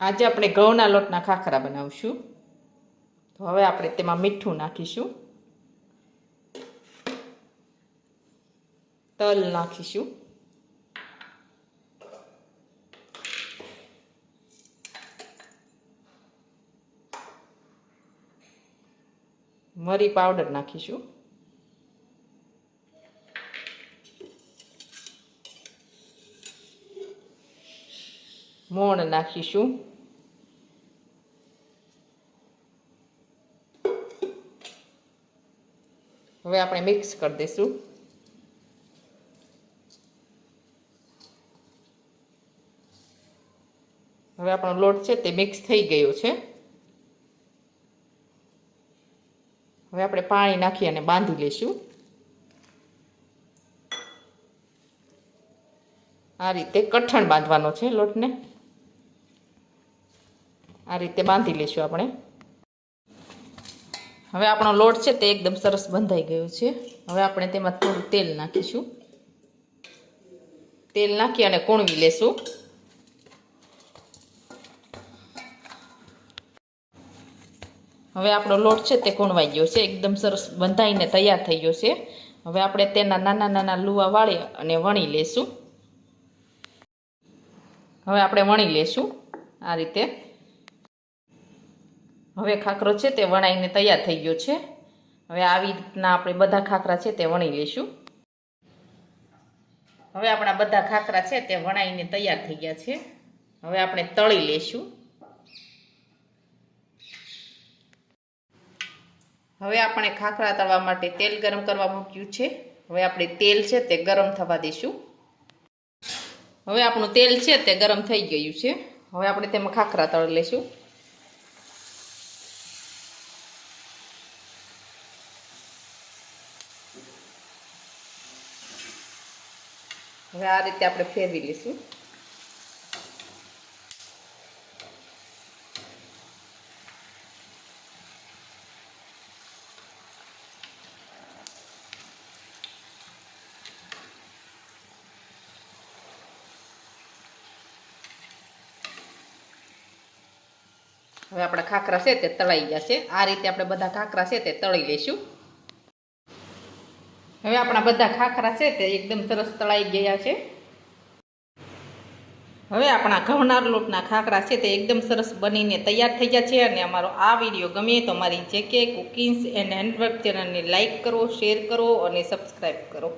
આજે આપણે ઘઉંના લોટના ખાખરા બનાવશું. તો હવે આપણે તેમાં મીઠું નાખીશું, તલ નાખીશું, મરી પાવડર નાખીશું, મોણ નાખીશું, હવે આપણે મિક્સ કરી દઈશું. હવે આપણો લોટ છે તે મિક્સ થઈ ગયો છે. હવે આપણે પાણી નાખી અને બાંધી લઈશું. આ રીતે કઠણ બાંધવાનો છે લોટને. આ રીતે બાંધી લઈશું આપણે. હવે આપણો લોટ છે તે એકદમ સરસ બંધાઈ ગયો છે. હવે આપણે તેમાં થોડું તેલ નાખીશું. તેલ નાખી અને કૂણવી લેશું. હવે આપણો લોટ છે તે કૂણવાઈ ગયો છે, એકદમ સરસ બંધાઈને તૈયાર થઈ ગયો છે. હવે આપણે તેના નાના નાના લુવા વાળી અને વણી લેશું. હવે આપણે વણી લેશું આ રીતે. હવે ખાખરો છે તે વણાઈને તૈયાર થઈ ગયો છે. હવે આવી રીતના આપણે બધા ખાખરા છે તે વણી લઈશું. હવે આપણા બધા ખાખરા છે તે વણાઈને તૈયાર થઈ ગયા છે. હવે આપણે તળી લઈશું. હવે આપણે ખાખરા તળવા માટે તેલ ગરમ કરવા મૂક્યું છે. હવે આપણે તેલ છે તે ગરમ થવા દઈશું. હવે આપણું તેલ છે તે ગરમ થઈ ગયું છે. હવે આપણે તેમાં ખાખરા તળી લઈશું. હવે આ રીતે આપણે ફેરવી લઈશું. હવે આપણા ખાખરા છે તે તળાઈ ગયા છે. આ રીતે આપણે બધા ખાખરા છે તે તળી લઈશું. હવે આપણા બધા ખાખરા છે તે એકદમ સરસ તળાઈ ગયા છે. હવે આપણા ઘઉંના લોટના ખાખરા છે તે એકદમ સરસ બનીને તૈયાર થઈ ગયા છે. અને અમારો આ વિડીયો ગમે તો મારી JK કુકિંગ્સ એન્ડ હેન્ડવર્ક ચેનલને લાઇક કરો, શેર કરો અને સબસ્ક્રાઈબ કરો.